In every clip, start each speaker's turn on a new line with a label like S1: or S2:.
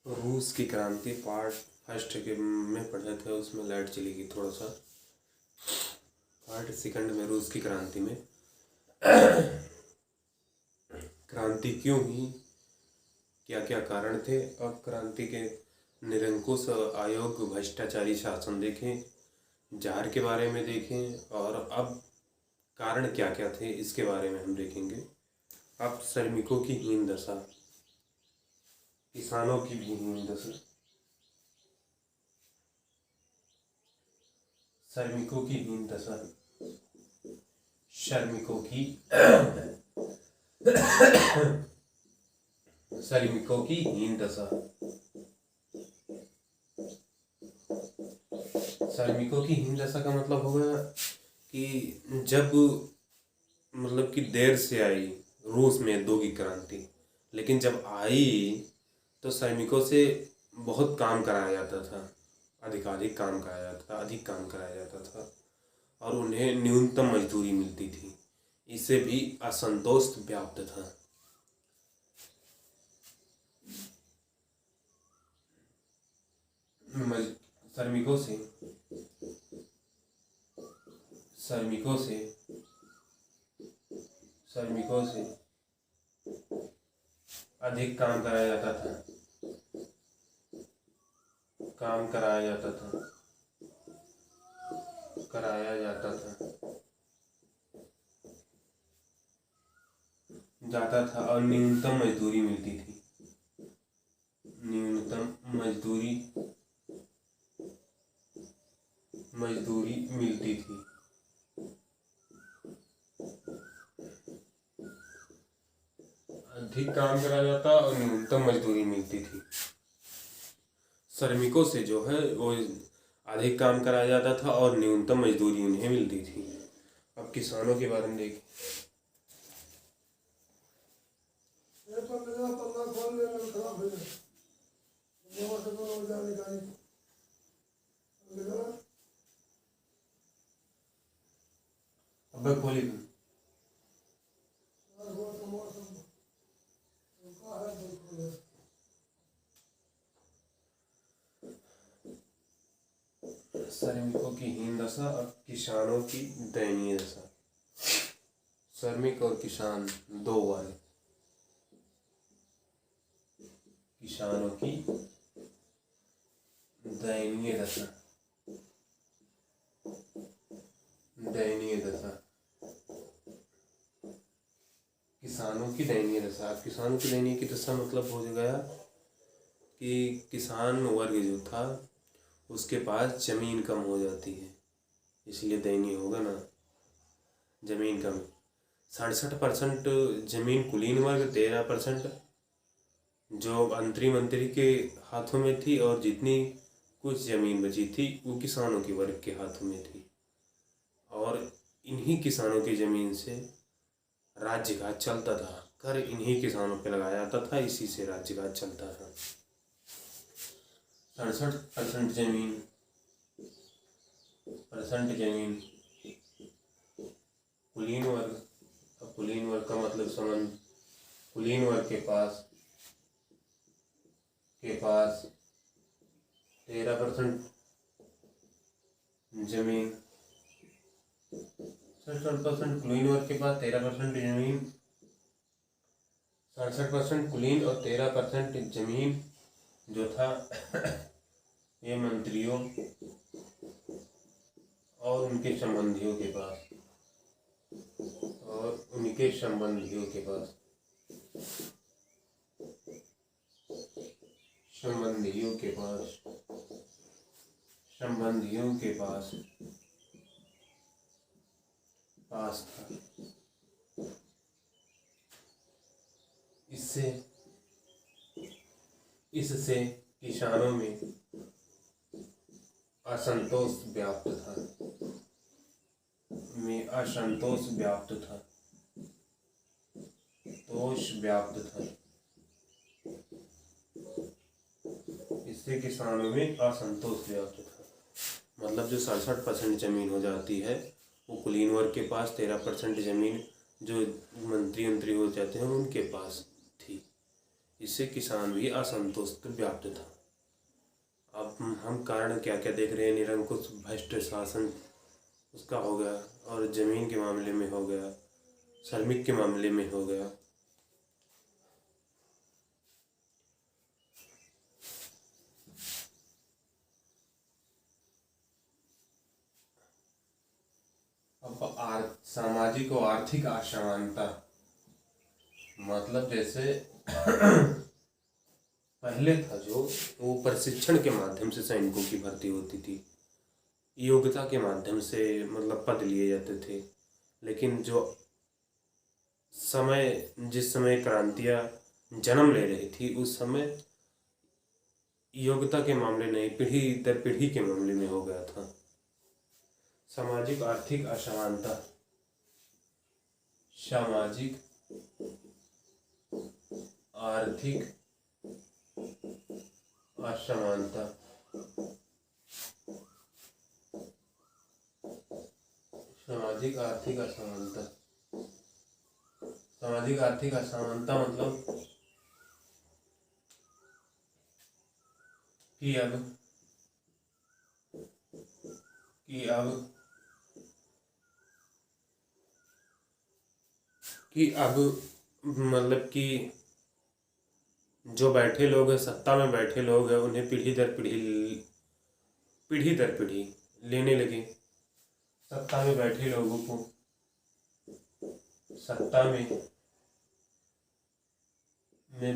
S1: रूस की क्रांति पार्ट फर्स्ट के में पढ़े थे, उसमें लाइट चली गई थोड़ा सा। पार्ट सेकंड में रूस की क्रांति में क्रांति क्यों हुई, क्या क्या कारण थे, और क्रांति के निरंकुश आयोग भ्रष्टाचारी शासन देखें, जार के बारे में देखें, और अब कारण क्या क्या थे इसके बारे में हम देखेंगे। अब श्रमिकों की हीन दशा, किसानों की भी हीन दशा, श्रमिकों की हीन दशा, श्रमिकों की श्रमिकों की हीन दशा। श्रमिकों की हीन दशा का मतलब होगा कि जब मतलब कि देर से आई रूस में औद्योगिक क्रांति, लेकिन जब आई तो श्रमिकों से बहुत काम कराया जाता था, अधिकाधिक काम कराया जाता था, अधिक काम कराया जाता था, और उन्हें न्यूनतम मजदूरी मिलती थी। इससे भी असंतोष व्याप्त था। श्रमिकों से श्रमिकों से श्रमिकों से अधिक काम कराया जाता था, काम कराया जाता था और न्यूनतम मजदूरी मिलती थी। न्यूनतम मजदूरी मिलती थी। अधिक काम कराया जाता और न्यूनतम मजदूरी मिलती थी। श्रमिकों से जो है वो अधिक काम कराया जाता था और न्यूनतम मजदूरी उन्हें मिलती थी। अब किसानों के बारे में देखिए। अब खोली श्रमिकों की हीन दशा और किसानों की दयनीय दशा। श्रमिक और किसान दो वर्ग। किसानों की दयनीय दशा, दयनीय दशा, किसानों की दयनीय दशा। अब किसानों की दयनीय की दशा मतलब हो गया कि किसान वर्ग जो था उसके पास जमीन कम हो जाती है, इसलिए दयनीय होगा ना, जमीन कम। 67% जमीन कुलीन वर्ग, 13% जो मंत्री के हाथों में थी, और जितनी कुछ जमीन बची थी वो किसानों के वर्ग के हाथों में थी। और इन्हीं किसानों की जमीन से राज्य का चलता था, कर इन्हीं किसानों पे लगाया जाता था, इसी से राज्य का चलता था। 67% जमीन कुलीन वर्ग। अब कुलीन वर्ग का मतलब संबंध, कुलीन वर्ग के पास 13% जमीन, 67% कुलीन वर्ग के पास 13% जमीन, 67% कुलीन और 13% जमीन जो था ये मंत्रियों और उनके संबंधियों के पास, संबंधियों के पास था। इससे किसानों में असंतोष व्याप्त था। इससे किसानों में असंतोष व्याप्त था। मतलब जो 67% जमीन हो जाती है वो कुलीन वर्ग के पास, 13% जमीन जो मंत्री हो जाते हैं उनके पास थी। इससे किसान भी असंतोष व्याप्त था। अब हम कारण क्या क्या देख रहे हैं, निरंकुश भ्रष्ट शासन उसका हो गया, और ज़मीन के मामले में हो गया, श्रमिक के मामले में हो गया। अब सामाजिक और आर्थिक असमानता, मतलब जैसे पहले था जो वो प्रशिक्षण के माध्यम से सैनिकों की भर्ती होती थी, योग्यता के माध्यम से मतलब पद लिए जाते थे। लेकिन जिस समय क्रांतियाँ जन्म ले रही थी उस समय योग्यता के मामले नहीं, पीढ़ी दर पीढ़ी के मामले में हो गया था। सामाजिक आर्थिक असमानता, सामाजिक आर्थिक असमानता, सामाजिक आर्थिक असमानता, सामाजिक आर्थिक असमानता मतलब कि अब मतलब कि जो बैठे लोग हैं, सत्ता में बैठे लोग हैं, उन्हें पीढ़ी दर पीढ़ी लेने लगे। सत्ता में बैठे लोगों को, सत्ता में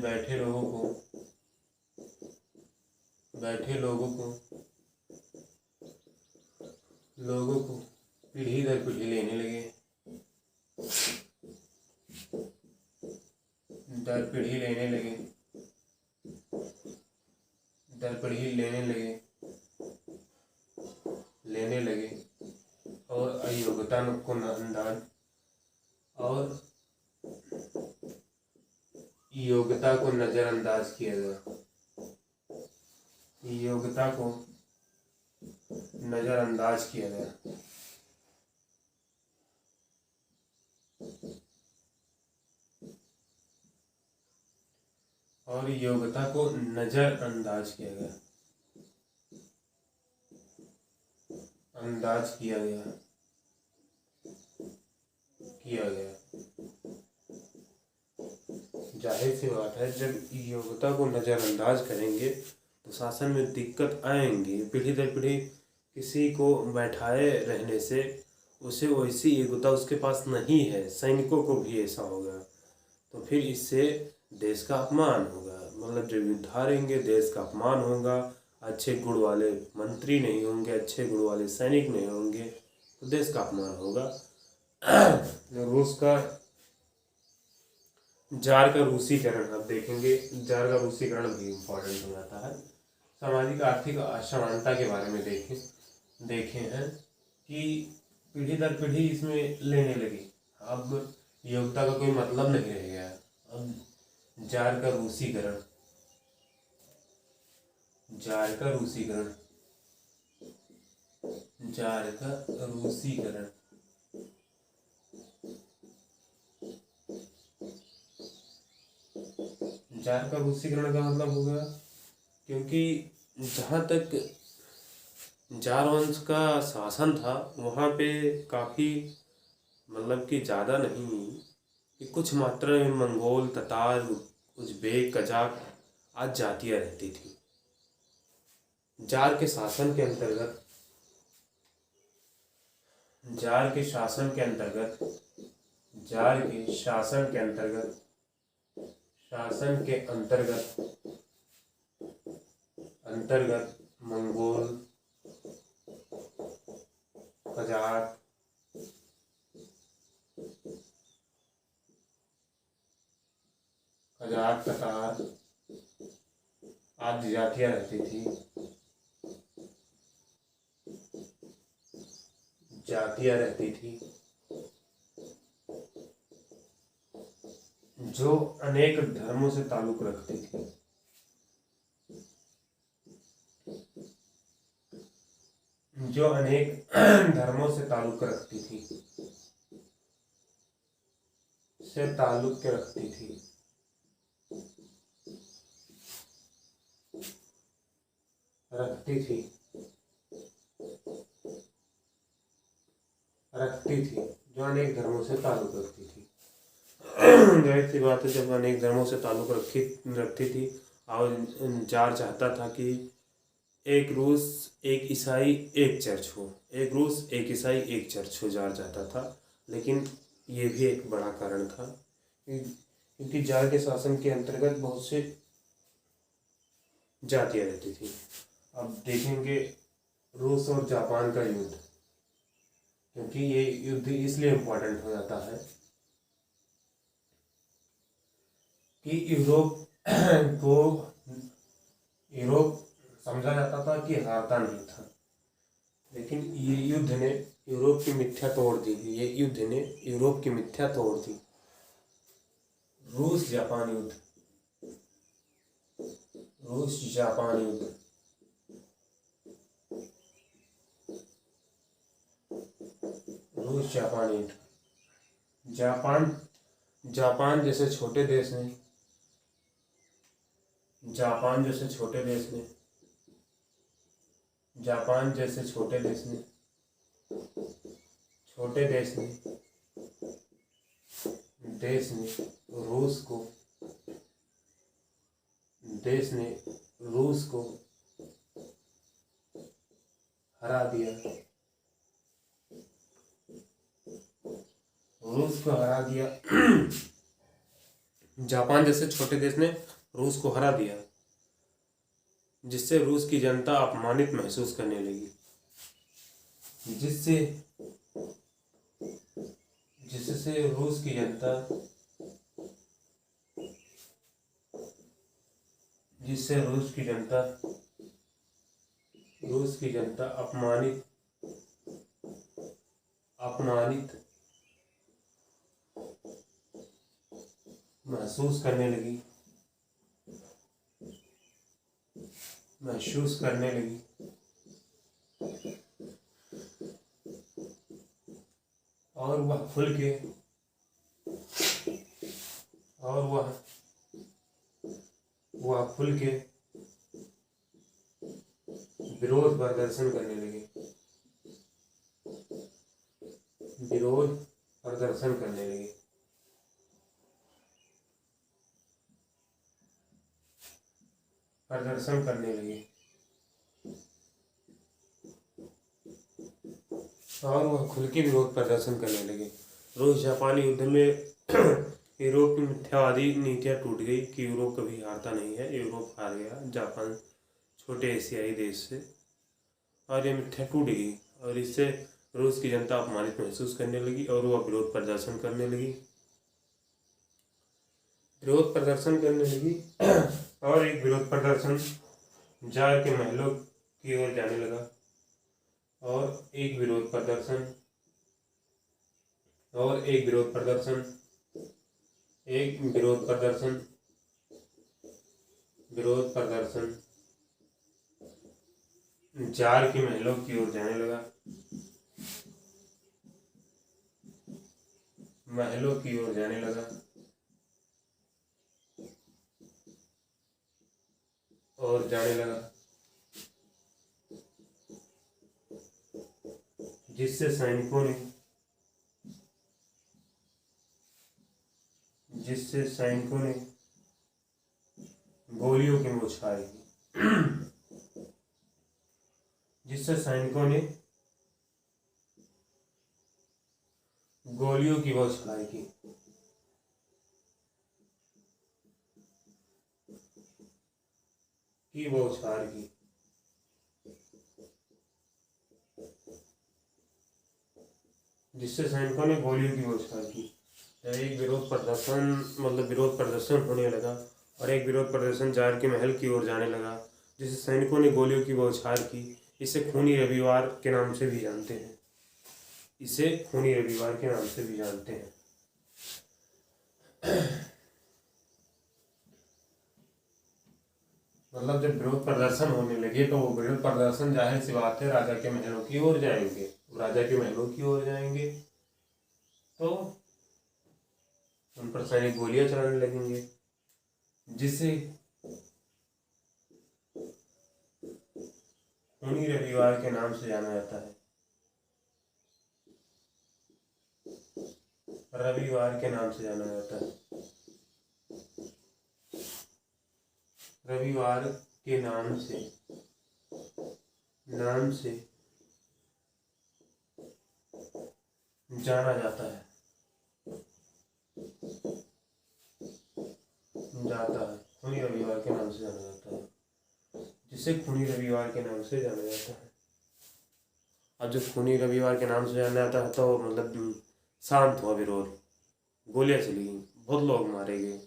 S1: बैठे लोगों को पीढ़ी दर पीढ़ी लेने लगे, दर पीढ़ी लेने लगे और अयोग्यता को नजरअंदाज किया गया, योग्यता को नजरअंदाज किया गया। और योग्यता को नजरअंदाज किया गया, जाहिर सी बात है, जब योग्यता को नजरअंदाज करेंगे तो शासन में दिक्कत आएंगी। पीढ़ी दर पीढ़ी किसी को बैठाए रहने से उसे वैसी योग्यता उसके पास नहीं है, सैनिकों को भी ऐसा होगा, तो फिर इससे देश का अपमान होगा। मतलब जब युद्ध हारेंगे देश का अपमान होगा, अच्छे गुण वाले मंत्री नहीं होंगे, अच्छे गुण वाले सैनिक नहीं होंगे, तो देश का अपमान होगा। रूस का जार का रूसीकरण, आप देखेंगे जार का रूसीकरण भी इम्पोर्टेंट हो जाता है। सामाजिक आर्थिक असमानता के बारे में देखे हैं कि पीढ़ी दर पीढ़ी इसमें लेने लगी। अब योग्यता का कोई मतलब नहीं रह गया। अब जार का रूसीकरण, जार का रूसीकरण का मतलब हो गया, क्योंकि जहाँ तक जार वंश का शासन था वहाँ पे काफ़ी मतलब कि ज़्यादा नहीं कि कुछ मात्रा में मंगोल, ततार, उज़्बेक, कजाक आदि जातियाँ रहती थी। जार के शासन के अंतर्गत मंगोल, कजाक, ततार आदि जातियाँ रहती थी। जो अनेक धर्मों से ताल्लुक रखती थी। रखती थी जो अनेक धर्मों से ताल्लुक रखती थी। जाहिर सी बात है, जब अनेक धर्मों से ताल्लुक रखती थी और जार चाहता था कि एक रूस एक ईसाई एक चर्च हो, एक रूस एक ईसाई एक चर्च हो, जार चाहता था। लेकिन ये भी एक बड़ा कारण था क्योंकि जार के शासन के अंतर्गत बहुत से जातियाँ रहती थी। अब देखेंगे रूस और जापान का युद्ध, क्योंकि ये युद्ध इसलिए इम्पोर्टेंट हो जाता है कि यूरोप समझा जाता था कि हारता नहीं था, लेकिन ये युद्ध ने यूरोप की मिथ्या तोड़ दी। रूस जापान युद्ध जापान जैसे छोटे देश ने रूस को हरा दिया। जापान जैसे छोटे देश ने रूस को हरा दिया, जिससे रूस की जनता अपमानित महसूस करने लगी, जिससे रूस की जनता अपमानित महसूस करने लगी और वह खुल के विरोध प्रदर्शन करने लगे। रूस जापानी युद्ध में यूरोप की मिथ्यावादी नीतियाँ टूट गई कि यूरोप कभी हारता नहीं है। यूरोप हार गया जापान छोटे एशियाई देश से, और ये मिथ्या टूट गई, और इससे रूस की जनता अपमानित महसूस करने लगी और वह विरोध प्रदर्शन करने लगी और एक विरोध प्रदर्शन जार के महलों की ओर जाने लगा, और एक विरोध प्रदर्शन जार के महलों की ओर जाने लगा, जिससे सैनिकों ने गोलियों की बौछार की। एक विरोध प्रदर्शन होने लगा, और एक विरोध प्रदर्शन जार के महल की ओर जाने लगा, जिसे सैनिकों ने गोलियों की बौछार की। इसे खूनी रविवार के नाम से भी जानते हैं। मतलब जब विरोध प्रदर्शन होने लगे तो वो विरोध प्रदर्शन जाहिर सी बात है राजा के महलों की ओर जाएंगे। तो उन पर सैनिक गोलियां चलाने लगेंगे, जिससे खूनी रविवार के नाम से जाना जाता है। रविवार के नाम से जाना जाता है। रविवार के नाम से जाना जाता है। खूनी रविवार के नाम से जाना जाता है, जिसे खूनी रविवार के नाम से जाना जाता है। अब जब खूनी रविवार के नाम से जाना जाता है तो मतलब शांत हुआ विरोध, गोलियां चली गई, बहुत लोग मारे गए।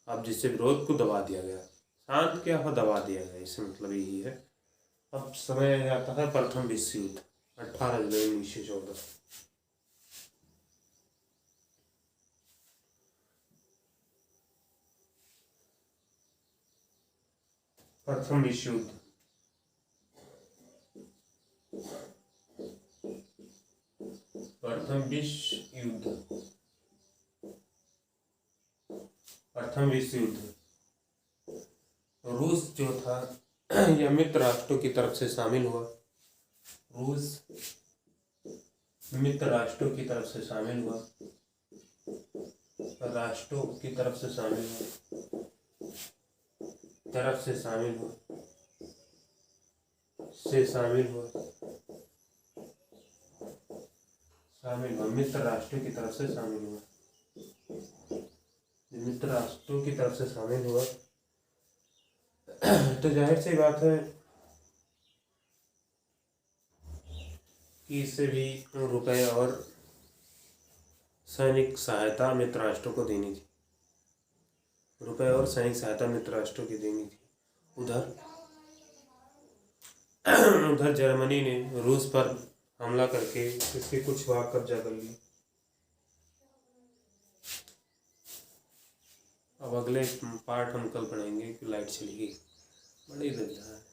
S1: अब जिससे विरोध को दबा दिया गया, शांत क्या हुआ, दबा दिया गया, इससे मतलब यही है। अब समय आता है प्रथम विश्व युद्ध 18 जुलाई 1914। प्रथम विश्व युद्ध प्रथम विश्व युद्ध रूस जो था यह मित्र राष्ट्रों की तरफ से शामिल हुआ। रूस मित्र राष्ट्रों की तरफ से शामिल हुआ। मित्र राष्ट्रों की तरफ से शामिल हुआ। मित्र राष्ट्रों की तरफ से शामिल हुआ तो जाहिर सी बात है कि इससे भी रुपए और सैनिक सहायता मित्र राष्ट्रों को देनी थी। उधर जर्मनी ने रूस पर हमला करके इसके कुछ भाग कब्जा कर लिए। अब अगले पार्ट हम कल पढ़ेंगे कि लाइट चली गई, बड़ी दर्द है।